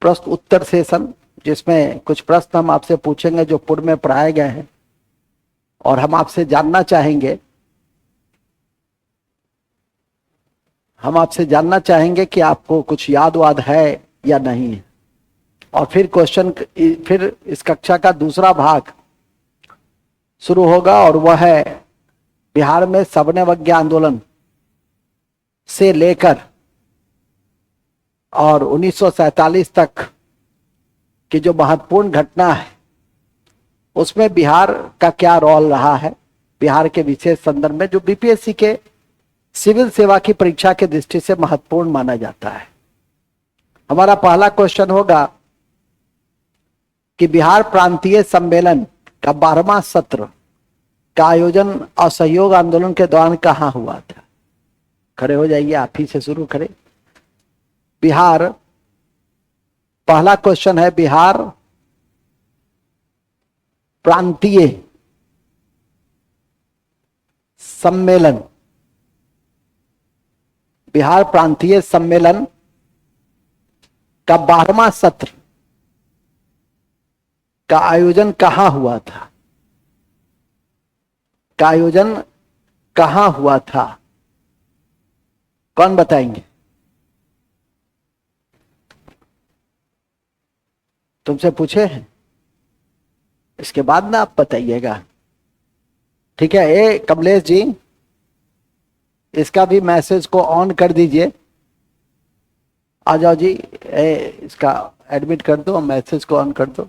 प्रश्न उत्तर सेशन, जिसमें कुछ प्रश्न हम आपसे पूछेंगे जो पूर्व में पढ़ाए गए हैं, और हम आपसे जानना चाहेंगे कि आपको कुछ याद वाद है या नहीं है। और फिर इस कक्षा का दूसरा भाग शुरू होगा, और वह है बिहार में सवर्णवज्ञ आंदोलन से लेकर और 1947 तक की जो महत्वपूर्ण घटना है उसमें बिहार का क्या रोल रहा है, बिहार के विशेष संदर्भ में जो बीपीएससी के सिविल सेवा की परीक्षा के दृष्टि से महत्वपूर्ण माना जाता है। हमारा पहला क्वेश्चन होगा कि बिहार प्रांतीय सम्मेलन का 12वां सत्र का आयोजन असहयोग आंदोलन के दौरान कहां हुआ था? खड़े हो जाइए, आप ही से शुरू करें। बिहार, पहला क्वेश्चन है, बिहार प्रांतीय सम्मेलन, बिहार प्रांतीय सम्मेलन का 12वां सत्र का आयोजन कहां हुआ था? का आयोजन कहां हुआ था? कौन बताएंगे? तुमसे पूछे हैं, इसके बाद ना आप बताइएगा, ठीक है? ए कमलेश जी, इसका भी मैसेज को ऑन कर दीजिए। आ जाओ जी, इसका एडमिट कर दो, मैसेज को ऑन कर दो।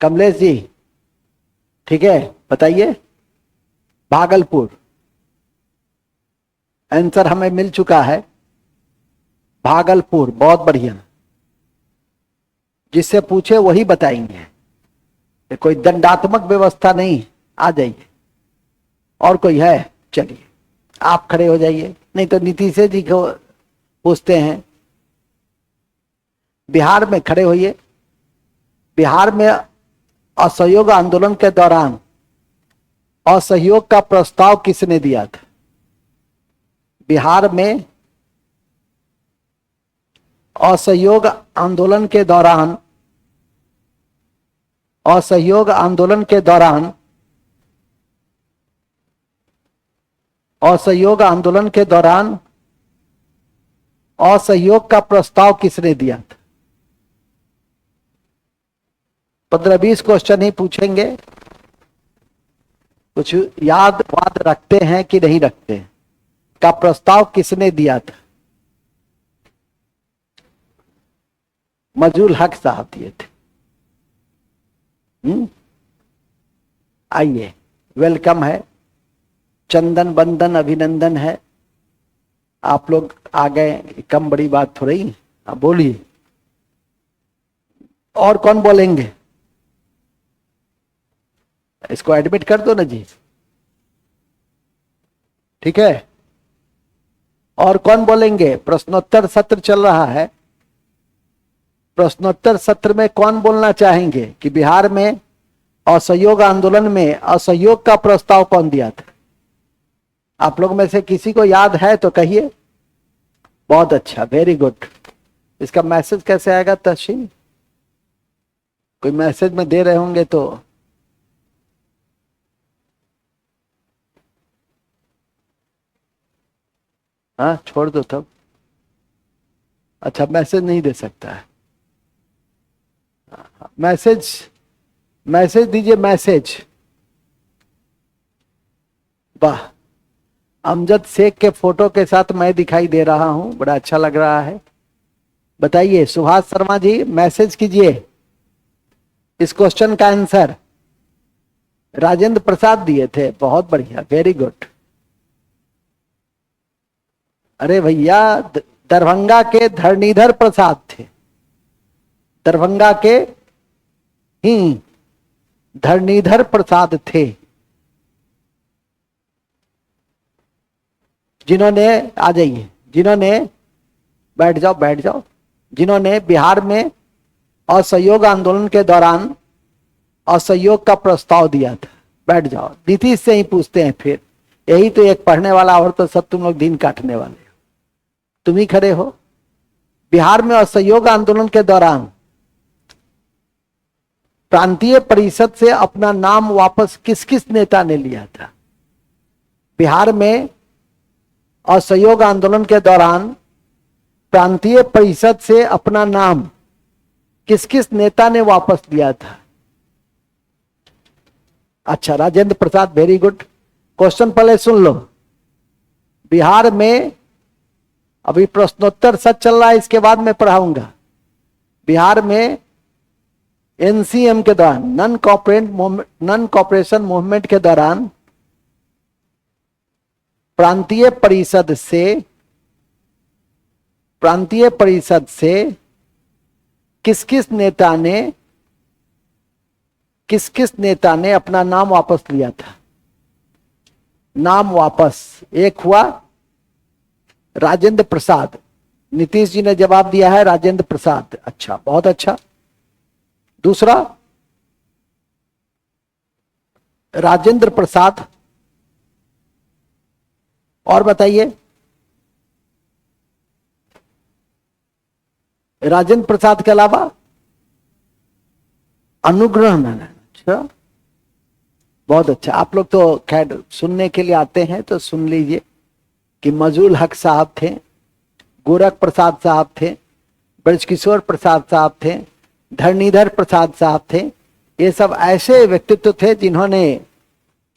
कमलेश जी, ठीक है, बताइए। भागलपुर, आंसर हमें मिल चुका है, भागलपुर। बहुत बढ़िया, जिससे पूछे वही बताएंगे, कोई दंडात्मक व्यवस्था नहीं। आ जाइए। और कोई है? चलिए आप खड़े हो जाइए, नहीं तो नीतीश जी को पूछते हैं। बिहार में खड़े होइए। बिहार में असहयोग आंदोलन के दौरान असहयोग का प्रस्ताव किसने दिया था? बिहार में असहयोग आंदोलन के दौरान, असहयोग आंदोलन के दौरान, असहयोग आंदोलन के दौरान असहयोग का प्रस्ताव किसने दिया था? 15-20 क्वेश्चन ही पूछेंगे। कुछ याद वाद रखते हैं कि नहीं रखते हैं? का प्रस्ताव किसने दिया था? मजरूल हक साहब दिए थे। आइए, वेलकम है, चंदन बंदन अभिनंदन है। आप लोग आ गए, कम बड़ी बात थोड़ी। आप बोलिए, और कौन बोलेंगे? इसको एडमिट कर दो ना जी, ठीक है? और कौन बोलेंगे? प्रश्नोत्तर सत्र चल रहा है। प्रश्नोत्तर सत्र में कौन बोलना चाहेंगे कि बिहार में असहयोग आंदोलन में असहयोग का प्रस्ताव कौन दिया था? आप लोग में से किसी को याद है तो कहिए। बहुत अच्छा, वेरी गुड। इसका मैसेज कैसे आएगा तहसीन? कोई मैसेज में दे रहे होंगे तो हाँ, छोड़ दो तब। अच्छा, मैसेज नहीं दे सकता है। मैसेज दीजिए, मैसेज। वाह, अमजद शेख के फोटो के साथ मैं दिखाई दे रहा हूं, बड़ा अच्छा लग रहा है। बताइए सुभाष शर्मा जी, मैसेज कीजिए इस क्वेश्चन का आंसर। राजेंद्र प्रसाद दिए थे, बहुत बढ़िया, वेरी गुड। अरे भैया, दरभंगा के धरणीधर प्रसाद थे, दरभंगा के ही धरणीधर प्रसाद थे, जिन्होंने, आ जाइए, जिन्होंने, बैठ जाओ, जिन्होंने बिहार में असहयोग आंदोलन के दौरान असहयोग का प्रस्ताव दिया था। बैठ जाओ, नीतीश से ही पूछते हैं फिर। यही तो एक पढ़ने वाला, और तो सब तुम लोग दिन काटने वाले हो। तुम ही खड़े हो। बिहार में असहयोग आंदोलन के दौरान प्रांतीय परिषद से अपना नाम वापस किस किस नेता ने लिया था? बिहार में असहयोग आंदोलन के दौरान प्रांतीय परिषद से अपना नाम किस किस नेता ने वापस लिया था? अच्छा, Rajendra Prasad, very good. Question पहले सुन लो। बिहार में अभी प्रश्नोत्तर सच चल रहा है, इसके बाद मैं पढ़ाऊंगा। बिहार में एनसीएम के दौरान, नॉन कॉपरेशन मूवमेंट के दौरान प्रांतीय परिषद से किस किस नेता ने अपना नाम वापस लिया था? नाम वापस, एक हुआ राजेंद्र प्रसाद, नीतीश जी ने जवाब दिया है राजेंद्र प्रसाद। अच्छा, बहुत अच्छा। दूसरा राजेंद्र प्रसाद, और बताइए। राजेंद्र प्रसाद के अलावा अनुग्रह नारायण। अच्छा, बहुत अच्छा। आप लोग तो खैर सुनने के लिए आते हैं तो सुन लीजिए कि मजूल हक साहब थे, गोरख प्रसाद साहब थे, ब्रजकिशोर प्रसाद साहब थे, धरणीधर प्रसाद साहब थे। ये सब ऐसे व्यक्तित्व थे जिन्होंने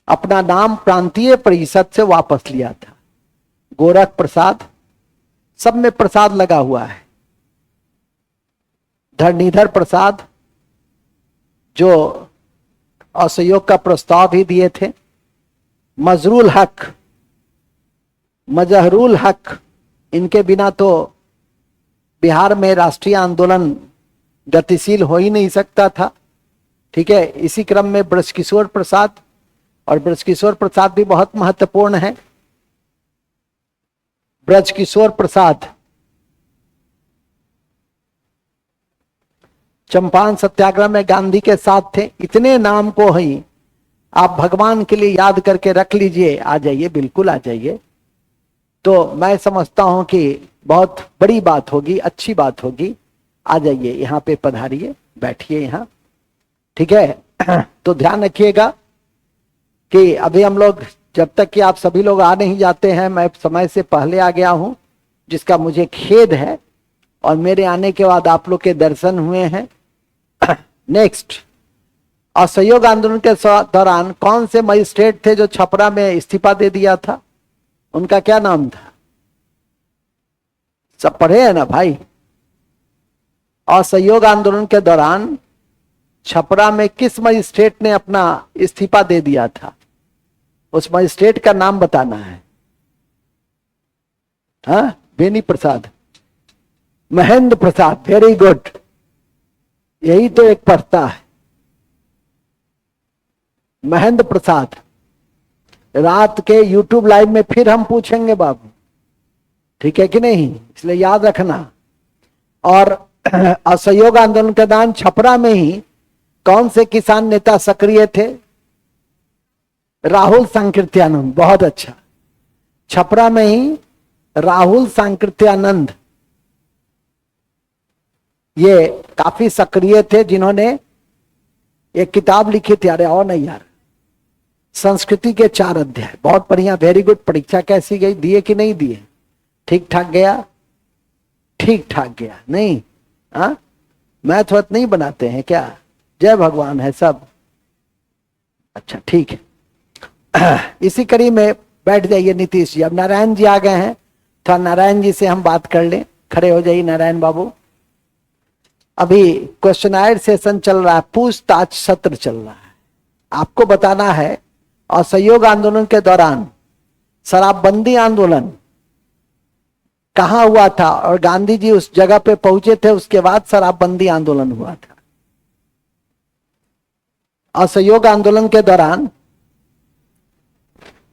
अपना नाम प्रांतीय परिषद से वापस लिया था। गोरख प्रसाद, सब में प्रसाद लगा हुआ है। धरणीधर प्रसाद जो असहयोग का प्रस्ताव भी दिए थे। मजहरुल हक, इनके बिना तो बिहार में राष्ट्रीय आंदोलन गतिशील हो ही नहीं सकता था। ठीक है, इसी क्रम में ब्रजकिशोर प्रसाद, और ब्रजकिशोर प्रसाद भी बहुत महत्वपूर्ण है। ब्रजकिशोर प्रसाद चंपारण सत्याग्रह में गांधी के साथ थे। इतने नाम को ही आप भगवान के लिए याद करके रख लीजिए, आ जाइए, बिल्कुल आ जाइए। तो मैं समझता हूं कि बहुत बड़ी बात होगी, अच्छी बात होगी। आ जाइए, यहाँ पे पधारिए, बैठिए यहाँ। ठीक है, तो ध्यान रखिएगा कि अभी हम लोग, जब तक कि आप सभी लोग आ नहीं जाते हैं, मैं समय से पहले आ गया हूं, जिसका मुझे खेद है, और मेरे आने के बाद आप लोग के दर्शन हुए हैं। नेक्स्ट, असहयोग आंदोलन के दौरान कौन से मजिस्ट्रेट थे जो छपरा में इस्तीफा दे दिया था? उनका क्या नाम था? सब पढ़े हैं ना भाई? असहयोग आंदोलन के दौरान छपरा में किस मजिस्ट्रेट ने अपना इस्तीफा दे दिया था? उस मजिस्ट्रेट का नाम बताना है। हाँ, बेनी प्रसाद, महेंद्र प्रसाद, वेरी गुड। यही तो एक पढ़ता है, महेंद्र प्रसाद। रात के YouTube लाइव में फिर हम पूछेंगे बाबू, ठीक है कि नहीं? इसलिए याद रखना। और असहयोग आंदोलन के दौरान छपरा में ही कौन से किसान नेता सक्रिय थे? राहुल सांकृत्यानंद, बहुत अच्छा। छपरा में ही राहुल सांकृत्यानंद ये काफी सक्रिय थे, जिन्होंने एक किताब लिखी थी। अरे और नहीं यार, संस्कृति के 4 अध्याय, बहुत बढ़िया, वेरी गुड। परीक्षा कैसी गई? दिए कि नहीं दिए? ठीक ठाक गया? ठीक ठाक गया नहीं? हाँ, मैथ वथ नहीं बनाते हैं क्या? जय भगवान है सब। अच्छा, ठीक है। इसी कड़ी में बैठ जाइए नीतीश जी। अब नारायण जी आ गए हैं, तो नारायण जी से हम बात कर लें। खड़े हो जाइए नारायण बाबू। अभी क्वेश्चनायर सेशन चल रहा है, पूछताछ सत्र चल रहा है। आपको बताना है असहयोग आंदोलन के दौरान शराबबंदी आंदोलन कहां हुआ था, और गांधी जी उस जगह पे पहुंचे थे, उसके बाद शराबबंदी आंदोलन हुआ था। असहयोग आंदोलन के दौरान,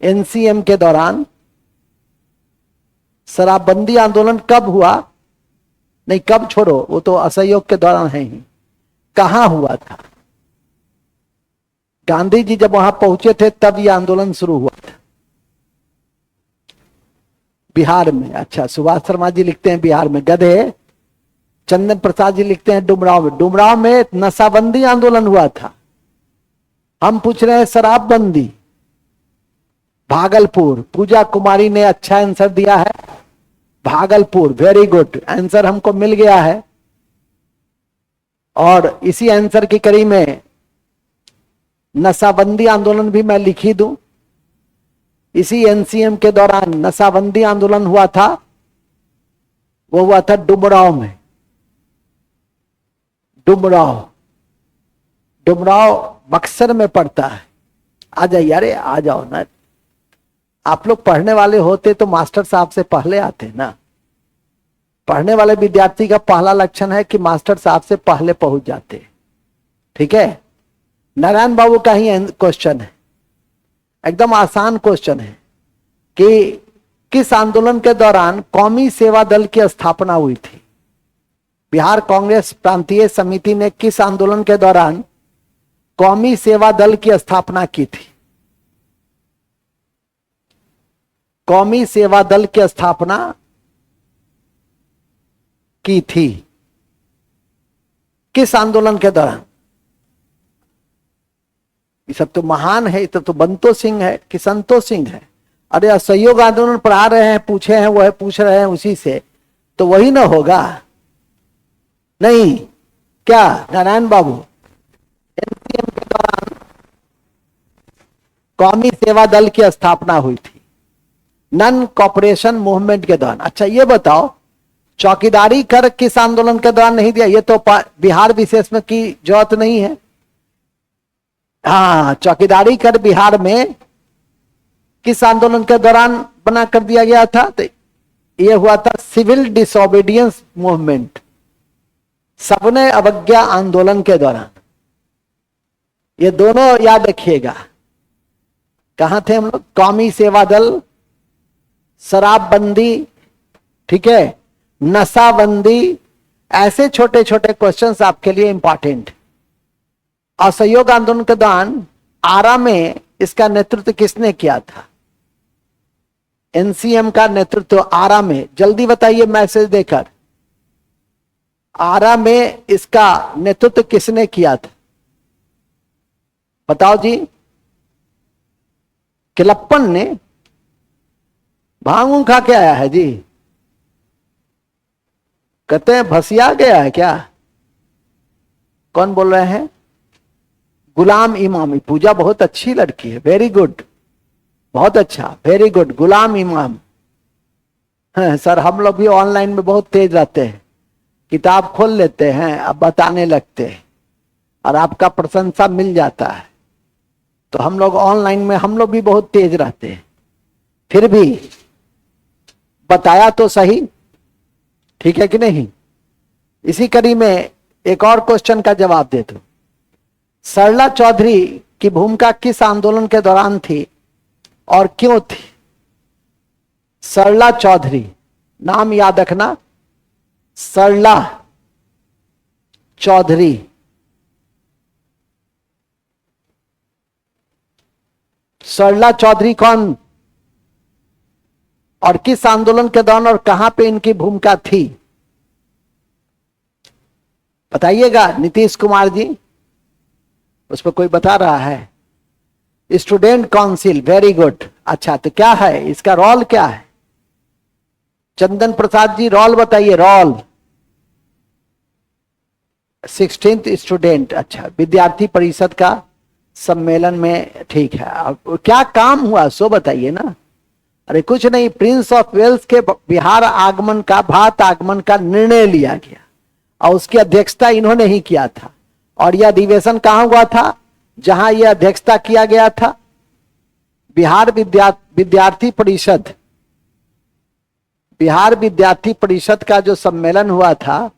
एनसीएम के दौरान शराबबंदी आंदोलन कब हुआ? नहीं, कब छोड़ो, वो तो असहयोग के दौरान है ही। कहां हुआ था? गांधी जी जब वहां पहुंचे थे तब यह आंदोलन शुरू हुआ था। बिहार में। अच्छा, सुभाष शर्मा जी लिखते हैं बिहार में। गधे, चंदन प्रसाद जी लिखते हैं डुमराव में, डुमराव में नशाबंदी आंदोलन हुआ था। हम पूछ रहे हैं शराबबंदी। भागलपुर, पूजा कुमारी ने अच्छा आंसर दिया है, भागलपुर, वेरी गुड आंसर हमको मिल गया है। और इसी आंसर की कड़ी में नशाबंदी आंदोलन भी मैं लिख ही दूं। इसी एनसीएम के दौरान नशाबंदी आंदोलन हुआ था, वो हुआ था डुमराव में। डुमराव, डुमराव बक्सर में पड़ता है। आ जाइए, अरे आ जाओ ना, आप लोग पढ़ने वाले होते तो मास्टर साहब से पहले आते ना। पढ़ने वाले विद्यार्थी का पहला लक्षण है कि मास्टर साहब से पहले पहुंच जाते। ठीक है, नारायण बाबू का ही क्वेश्चन है, एकदम आसान क्वेश्चन है कि किस आंदोलन के दौरान कौमी सेवा दल की स्थापना हुई थी। बिहार कांग्रेस प्रांतीय समिति ने किस आंदोलन के दौरान कौमी सेवा दल की स्थापना की थी। कौमी सेवा दल की स्थापना की थी किस आंदोलन के दौरान। ये सब तो महान है, ये तो बंतो सिंह है कि संतोष सिंह है। अरे असहयोग आंदोलन पढ़ा रहे हैं, पूछे हैं, वह पूछ रहे हैं उसी से, तो वही ना होगा। नहीं क्या नारायण बाबू, एनसीएम के दौरान कौमी सेवा दल की स्थापना हुई थी, नन कॉपरेशन मूवमेंट के दौरान। अच्छा ये बताओ, चौकीदारी कर किस आंदोलन के दौरान नहीं दिया, ये तो बिहार विशेष में की जरूरत नहीं है। हाँ, चौकीदारी कर बिहार में किस आंदोलन के दौरान बना कर दिया गया था, तो यह हुआ था सिविल डिसोबीडियंस मूवमेंट, सबने अवज्ञा आंदोलन के दौरान। ये दोनों याद रखिएगा। कहां थे हम लोग, कौमी सेवा दल, शराबबंदी, ठीक है, नशाबंदी, ऐसे छोटे छोटे क्वेश्चंस आपके लिए इंपॉर्टेंट। असहयोग आंदोलन के दौरान आरा में इसका नेतृत्व किसने किया था। एनसीएम का नेतृत्व आरा में, जल्दी बताइए मैसेज देकर, आरा में इसका नेतृत्व किसने किया था, बताओ जी। किलप्पन ने। भांग खा के आया है जी, कहते हैं भसिया गया है क्या। कौन बोल रहे हैं, गुलाम इमाम। पूजा बहुत अच्छी लड़की है, वेरी गुड, बहुत अच्छा, वेरी गुड, गुलाम इमाम। हाँ, सर हम लोग भी ऑनलाइन में बहुत तेज रहते हैं, किताब खोल लेते हैं, अब बताने लगते हैं और आपका प्रशंसा मिल जाता है। तो हम लोग ऑनलाइन में हम लोग भी बहुत तेज रहते हैं, फिर भी बताया तो सही, ठीक है कि नहीं। इसी कड़ी में एक और क्वेश्चन का जवाब दे दो। सरला चौधरी की भूमिका किस आंदोलन के दौरान थी और क्यों थी। सरला चौधरी, नाम याद रखना, सरला चौधरी। सरला चौधरी कौन और किस आंदोलन के दौरान और कहां पे इनकी भूमिका थी, बताइएगा। नीतीश कुमार जी, उस पर कोई बता रहा है। Student council, very good. अच्छा तो क्या है इसका रोल, क्या है। चंदन प्रसाद जी रोल बताइए, रोल। 16th स्टूडेंट, अच्छा विद्यार्थी परिषद का सम्मेलन में, ठीक है। अब क्या काम हुआ सो बताइए ना। अरे कुछ नहीं, प्रिंस ऑफ वेल्स के बिहार आगमन का, भारत आगमन का निर्णय लिया गया और उसकी अध्यक्षता इन्होंने ही किया था। और यह अधिवेशन कहां हुआ था, जहां यह अध्यक्षता किया गया था, बिहार विद्यार्थी परिषद। बिहार विद्यार्थी परिषद का जो सम्मेलन हुआ था,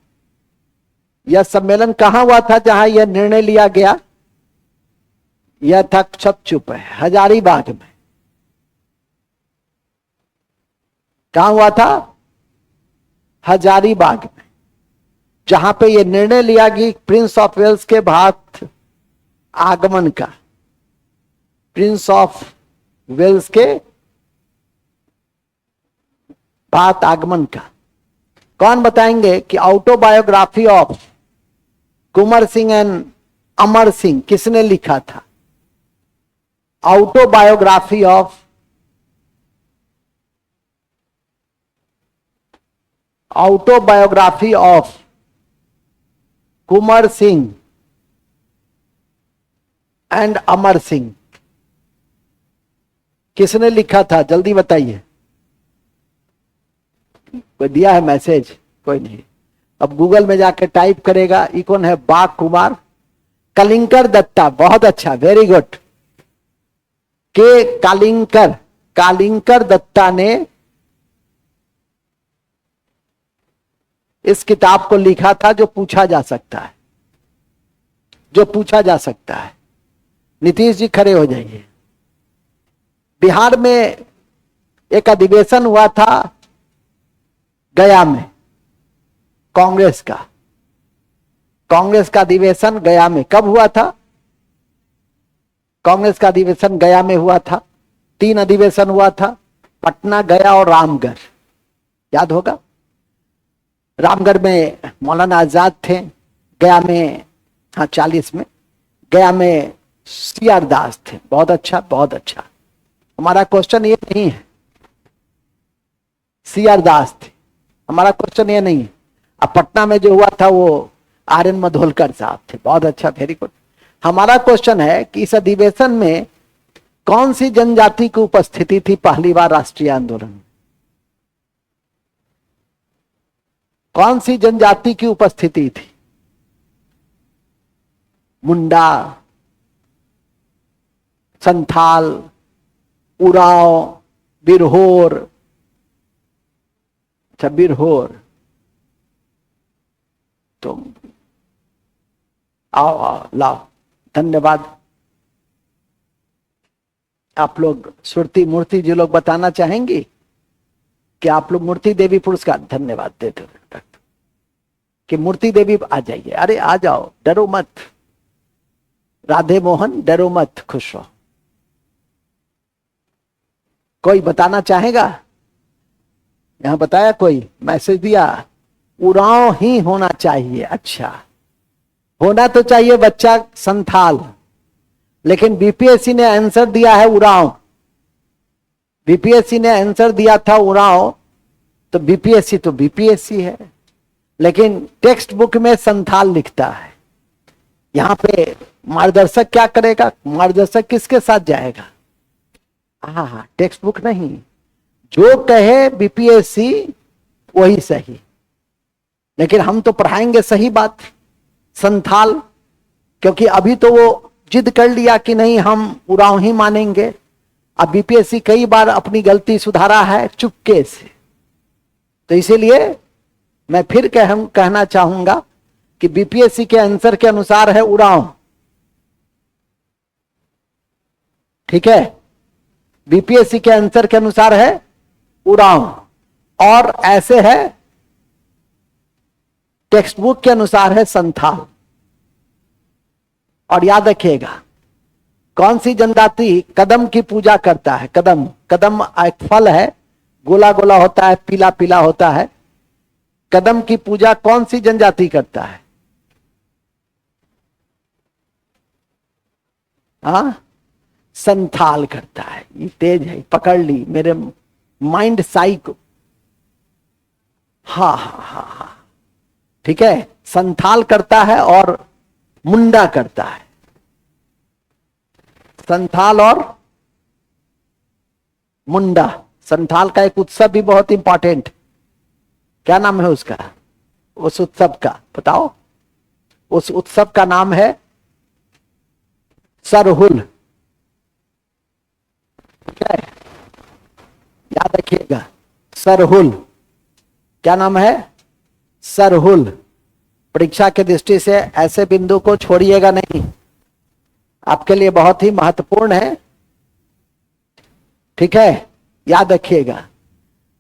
यह सम्मेलन कहां हुआ था जहां यह निर्णय लिया गया, यह था, सब चुप है, हजारीबाग में। कहां हुआ था, हजारीबाग में, जहां पे यह निर्णय लिया कि प्रिंस ऑफ वेल्स के भारत आगमन का, प्रिंस ऑफ वेल्स के भारत आगमन का। कौन बताएंगे कि autobiography of Kunwar Singh and Amar Singh किसने लिखा था? Autobiography of Kunwar Singh and Amar Singh किसने लिखा था? जल्दी बताइए। कोई दिया है मैसेज? कोई नहीं। अब गूगल में जाके टाइप करेगा। ये कौन है? बाग कुमार कलिंकर दत्ता। बहुत अच्छा, वेरी गुड। के कालिंकर दत्ता ने इस किताब को लिखा था, जो पूछा जा सकता है, जो पूछा जा सकता है। नीतीश जी खड़े हो जाइए। बिहार में एक अधिवेशन हुआ था गया में, कांग्रेस का अधिवेशन गया में कब हुआ था? कांग्रेस का अधिवेशन गया में हुआ था। 3 अधिवेशन हुआ था, पटना, गया और रामगढ़। याद होगा। रामगढ़ में मौलाना आजाद थे, गया में 40 में, गया में सीआर दास थे। बहुत अच्छा, बहुत अच्छा। हमारा क्वेश्चन ये नहीं है सीआर दास थे, हमारा क्वेश्चन ये नहीं है। अब पटना में जो हुआ था वो आर्यन मधोलकर साहब थे। बहुत अच्छा, वेरी गुड। हमारा क्वेश्चन है कि इस अधिवेशन में कौन सी जनजाति की उपस्थिति थी पहली बार राष्ट्रीय आंदोलन में? कौन सी जनजाति की उपस्थिति थी? मुंडा, संथाल, उराव, बिरहोर। अच्छा, बिरहोर। तो आओ लाओ। धन्यवाद। आप लोग सुरती मूर्ति जी लोग बताना चाहेंगी कि आप लोग मूर्ति देवी पुरस्कार? धन्यवाद दे दो कि मूर्ति देवी आ जाइए। अरे आ जाओ, डरो मत। राधे मोहन, डरो मत, खुश हो। कोई बताना चाहेगा? यहां बताया, कोई मैसेज दिया। उरांव ही होना चाहिए। अच्छा, होना तो चाहिए बच्चा संथाल, लेकिन बीपीएससी ने आंसर दिया है उरांव। बीपीएससी ने आंसर दिया था उरांव, तो बीपीएससी है, लेकिन टेक्स्ट बुक में संथाल लिखता है। यहां पे मार्गदर्शक क्या करेगा? मार्गदर्शक किसके साथ जाएगा? हाँ, टेक्स्ट बुक नहीं, जो कहे बीपीएससी वही सही। लेकिन हम तो पढ़ाएंगे सही बात, संथाल, क्योंकि अभी तो वो जिद कर लिया कि नहीं हम उरांव ही मानेंगे। अब बीपीएससी कई बार अपनी गलती सुधारा है चुपके से, तो इसीलिए मैं फिर कहना चाहूंगा कि बीपीएससी के आंसर के अनुसार है उरांव। ठीक है, बीपीएससी के आंसर के अनुसार है उरांव, और ऐसे है टेक्स्ट बुक के अनुसार है संथाल। और याद रखिएगा, कौन सी जनजाति कदम की पूजा करता है? कदम एक फल है, गोला गोला होता है, पीला पीला होता है। कदम की पूजा कौन सी जनजाति करता है? संथाल करता है। ये तेज है, पकड़ ली मेरे माइंड साई को। हाँ, ठीक है। संथाल करता है और मुंडा करता है। संथाल और मुंडा। संथाल का एक उत्सव भी बहुत इंपॉर्टेंट, क्या नाम है उसका? उस उत्सव का बताओ। उस उत्सव का नाम है सरहुल। ठीक है, याद रखिएगा, सरहुल। क्या नाम है? सरहुल। परीक्षा की दृष्टि से ऐसे बिंदु को छोड़िएगा नहीं, आपके लिए बहुत ही महत्वपूर्ण है। ठीक है, याद रखिएगा।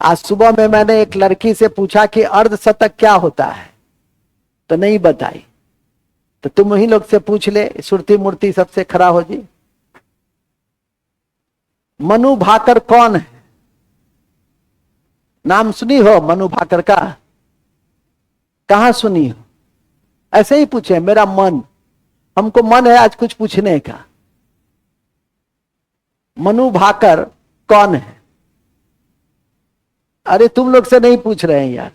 आज सुबह में मैंने एक लड़की से पूछा कि अर्धशतक क्या होता है, तो नहीं बताई। तो तुम ही लोग से पूछ ले, सुरती मूर्ति सबसे खड़ा हो जी। मनु भाकर कौन है? नाम सुनी हो मनु भाकर का? कहां सुनी हो? ऐसे ही पूछे, मेरा मन, हमको मन है आज कुछ पूछने का। मनु भाकर कौन है? अरे तुम लोग से नहीं पूछ रहे हैं यार।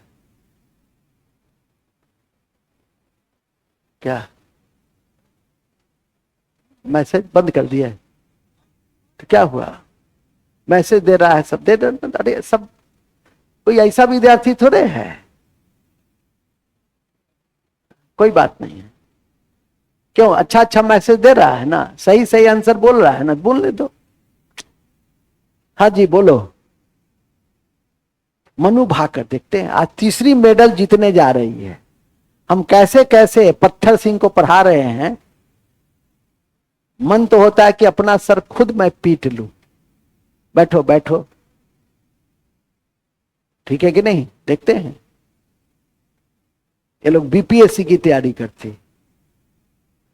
क्या मैसेज बंद कर दिया है? तो क्या हुआ? मैसेज दे रहा है, सब दे रहे। अरे सब कोई ऐसा विद्यार्थी थोड़े है, कोई बात नहीं है। क्यों? अच्छा अच्छा मैसेज दे रहा है ना, सही सही आंसर बोल रहा है ना, बोलने दो। हाँ जी बोलो। मनु भाकर, देखते हैं आज तीसरी मेडल जीतने जा रही है। हम कैसे कैसे पत्थर सिंह को पढ़ा रहे हैं। मन तो होता है कि अपना सर खुद मैं पीट लूं। बैठो बैठो, ठीक है कि नहीं? देखते हैं। ये लोग बीपीएससी की तैयारी करते,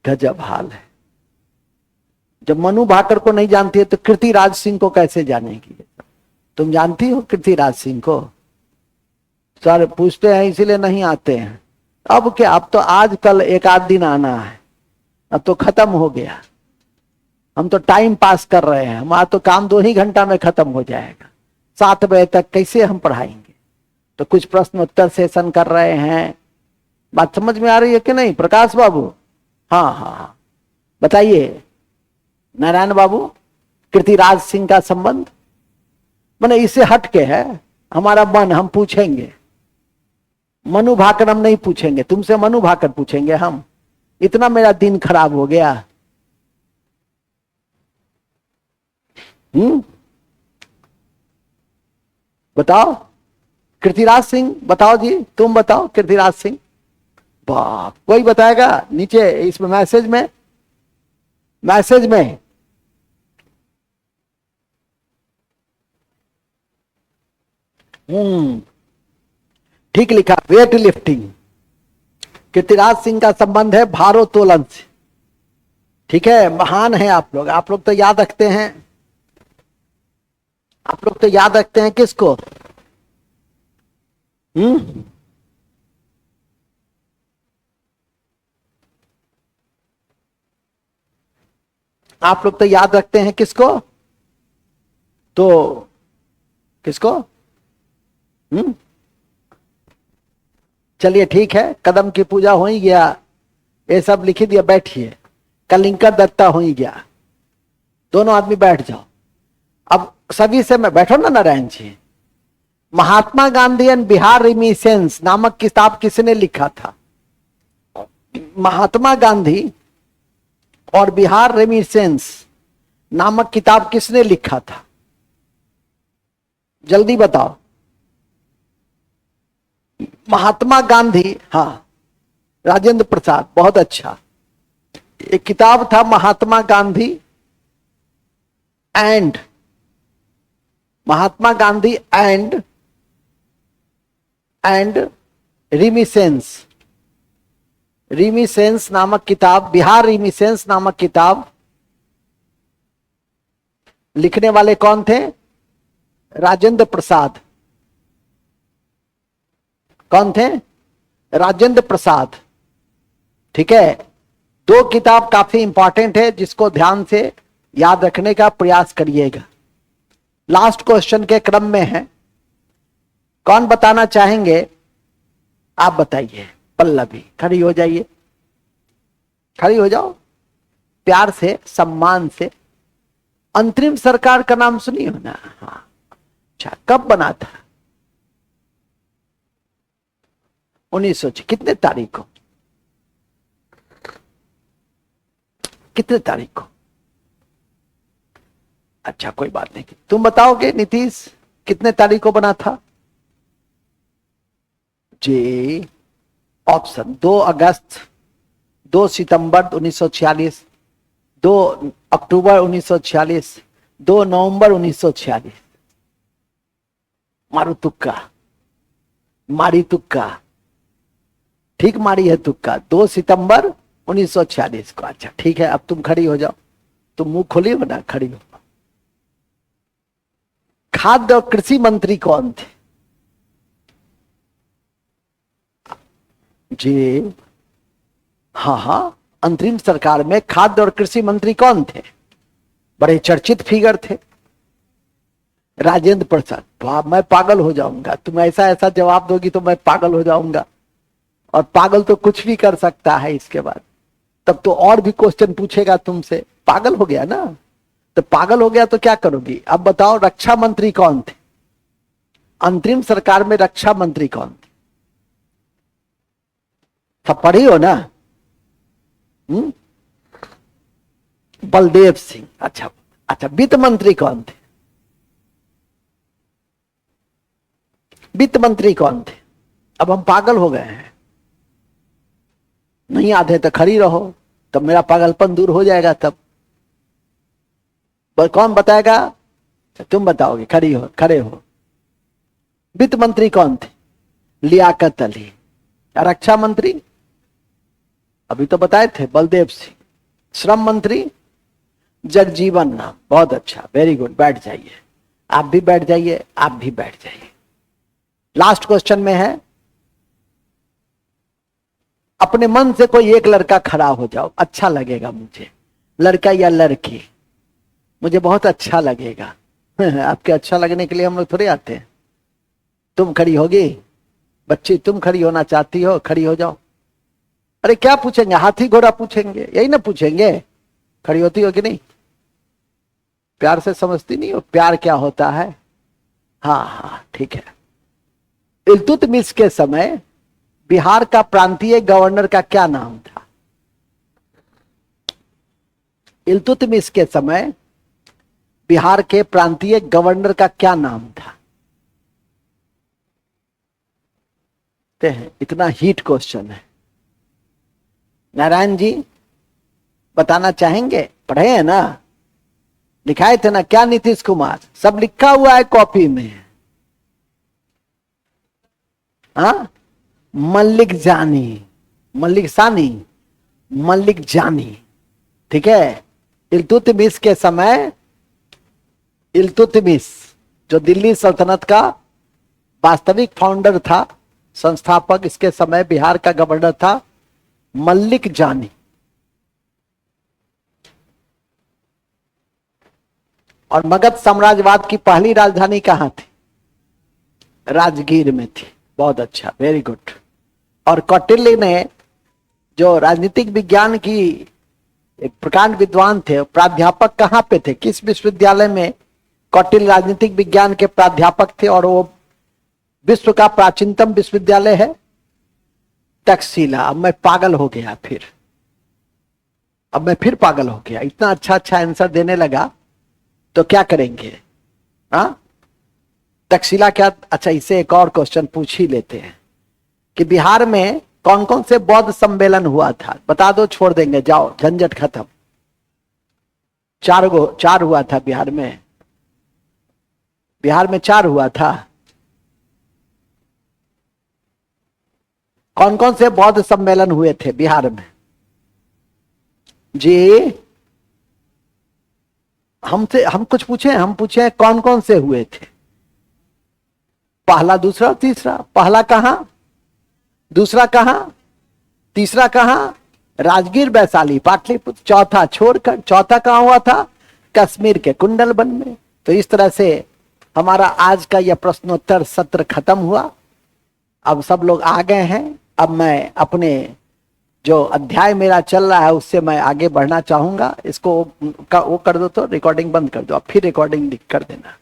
गजब हाल है। जब मनु भाकर को नहीं जानती है तो कीर्तिराज सिंह को कैसे जानेगी? तुम जानती हो कीर्तिराज सिंह को? सर पूछते हैं इसीलिए नहीं आते हैं। अब क्या, अब तो आज कल एक आध दिन आना है, अब तो खत्म हो गया। हम तो टाइम पास कर रहे हैं, हमारा तो काम 2 ही घंटा में खत्म हो जाएगा। 7 बजे तक कैसे हम पढ़ाएंगे? तो कुछ प्रश्न उत्तर सेशन कर रहे हैं। बात समझ में आ रही है कि नहीं प्रकाश बाबू? हाँ हाँ हाँ, बताइए नारायण बाबू। कीर्तिराज सिंह का संबंध माने इससे हट के है। हमारा मन, हम पूछेंगे। मनु भाकर हम नहीं पूछेंगे तुमसे, मनु भाकर पूछेंगे हम। इतना मेरा दिन खराब हो गया। बताओ कीर्तिराज सिंह, बताओ जी, तुम बताओ कीर्तिराज सिंह। बाप, कोई बताएगा नीचे इसमें मैसेज में? मैसेज में ठीक लिखा, वेट लिफ्टिंग। कीर्तिराज सिंह का संबंध है भारोत्तोलन से। ठीक है, महान है आप लोग। आप लोग तो याद रखते हैं, आप लोग तो याद रखते हैं किसको? आप लोग तो याद रखते हैं किसको? तो किसको? चलिए ठीक है, कदम की पूजा हो ही गया, ये सब लिख दिया। बैठिए, कलिंकर दत्ता हो ही गया। दोनों आदमी बैठ जाओ। अब सभी से मैं, बैठो ना नारायण जी। महात्मा गांधी एंड बिहार रिमिसेंस नामक किताब किसने लिखा था? महात्मा गांधी और बिहार रेमिसेंस नामक किताब किसने लिखा था? जल्दी बताओ। महात्मा गांधी, हाँ, राजेंद्र प्रसाद, बहुत अच्छा। एक किताब था Mahatma Gandhi and, Mahatma Gandhi and reminiscence, reminiscence नामक किताब, बिहार रिमिसेंस नामक किताब लिखने वाले कौन थे? राजेंद्र प्रसाद। कौन थे? राजेंद्र प्रसाद। ठीक है, 2 किताब काफी इंपॉर्टेंट है, जिसको ध्यान से याद रखने का प्रयास करिएगा। लास्ट क्वेश्चन के क्रम में है। कौन बताना चाहेंगे? आप बताइए। पल्लवी, खड़ी हो जाइए, खड़ी हो जाओ, प्यार से, सम्मान से। अंतरिम सरकार का नाम सुनी हो ना? हाँ, अच्छा, कब बना था? 1900, कितने तारीख को? कितने तारीख को? अच्छा कोई बात नहीं, तुम बताओगे नीतीश, कितने तारीख को बना था? जी, ऑप्शन 2 अगस्त, 2 सितंबर 1946, 2 अक्टूबर 1946, 2 नवंबर 1946। मारू तुक्का, मारी तुक्का, ठीक मारी है तुक्का। 2 सितंबर 1946 को। अच्छा ठीक है, अब तुम खड़ी हो जाओ। तुम मुंह खोली हो ना, खड़ी हो। खाद्य और कृषि मंत्री कौन थे? जी हाँ हाँ, अंतरिम सरकार में खाद्य और कृषि मंत्री कौन थे? बड़े चर्चित फिगर थे, राजेंद्र प्रसाद। वाह, मैं पागल हो जाऊंगा, तुम ऐसा ऐसा जवाब दोगी तो मैं पागल हो जाऊंगा। और पागल तो कुछ भी कर सकता है इसके बाद, तब तो और भी क्वेश्चन पूछेगा तुमसे। पागल हो गया ना, तो पागल हो गया तो क्या करोगी? अब बताओ, रक्षा मंत्री कौन थे? अंतरिम सरकार में रक्षा मंत्री कौन थे? सब पढ़ी हो ना? बलदेव सिंह। अच्छा अच्छा, वित्त मंत्री कौन थे? वित्त मंत्री कौन थे? अब हम पागल हो गए हैं। नहीं आते तो खड़ी रहो, तब मेरा पागलपन दूर हो जाएगा। तब कौन बताएगा? तुम बताओगे, खड़ी हो, खड़े हो। वित्त मंत्री कौन थे? लियाकत अली। रक्षा मंत्री अभी तो बताए थे, बलदेव सिंह। श्रम मंत्री जगजीवन राम। बहुत अच्छा, वेरी गुड। बैठ जाइए, आप भी बैठ जाइए, आप भी बैठ जाइए। लास्ट क्वेश्चन में है, अपने मन से कोई एक लड़का खड़ा हो जाओ, अच्छा लगेगा मुझे। लड़का या लड़की, मुझे बहुत अच्छा लगेगा। आपके अच्छा लगने के लिए हम लोग थोड़े आते हैं। तुम खड़ी होगी? बच्ची तुम खड़ी होना चाहती हो? खड़ी हो जाओ। अरे क्या पूछेंगे, हाथी घोड़ा पूछेंगे, यही ना पूछेंगे। खड़ी होती हो कि नहीं? प्यार से समझती नहीं हो प्यार क्या होता है? हाँ हाँ ठीक है। इल्तुतमिश के समय बिहार का प्रांतीय गवर्नर का क्या नाम था? इल्तुतमिश के समय बिहार के प्रांतीय गवर्नर का क्या नाम था? इतना हीट क्वेश्चन है। नारायण जी बताना चाहेंगे? पढ़े हैं ना, लिखाए थे ना? क्या नीतीश कुमार? सब लिखा हुआ है कॉपी में। हाँ, मल्लिक जानी, मल्लिक सानी, मल्लिक जानी। ठीक है। इल्तुतमिश के समय, इल्तुतमिश जो दिल्ली सल्तनत का वास्तविक फाउंडर था, संस्थापक, इसके समय बिहार का गवर्नर था मल्लिक जानी। और मगध साम्राज्यवाद की पहली राजधानी कहां थी? राजगीर में थी। बहुत अच्छा, वेरी गुड। और कौटिल्य ने, जो राजनीतिक विज्ञान की एक प्रकांड विद्वान थे, प्राध्यापक कहां पे थे? किस विश्वविद्यालय में कौटिल्य राजनीतिक विज्ञान के प्राध्यापक थे? और वो विश्व का प्राचीनतम विश्वविद्यालय है तक्षशिला। अब मैं पागल हो गया, अब मैं फिर पागल हो गया। इतना अच्छा अच्छा आंसर देने लगा तो क्या करेंगे? हाँ, तक्षशिला क्या? अच्छा, इससे एक और क्वेश्चन पूछ ही लेते हैं कि बिहार में कौन कौन से बौद्ध सम्मेलन हुआ था? बता दो, छोड़ देंगे, जाओ, झंझट खत्म। चार हुआ था बिहार में। बिहार में 4 हुआ था। कौन कौन से बौद्ध सम्मेलन हुए थे बिहार में? जी हम कुछ पूछे? हम पूछे कौन कौन से हुए थे? पहला, दूसरा, तीसरा। पहला कहां? दूसरा कहां? तीसरा कहां? राजगीर, वैशाली, पाटलिपुत्र। चौथा छोड़कर, चौथा कहां हुआ था? कश्मीर के कुंडलबन में। तो इस तरह से हमारा आज का यह प्रश्नोत्तर सत्र खत्म हुआ। अब सब लोग आ गए हैं। अब मैं अपने जो अध्याय मेरा चल रहा है उससे मैं आगे बढ़ना चाहूंगा। इसको वो कर दो, तो रिकॉर्डिंग बंद कर दो, अब फिर रिकॉर्डिंग कर देना।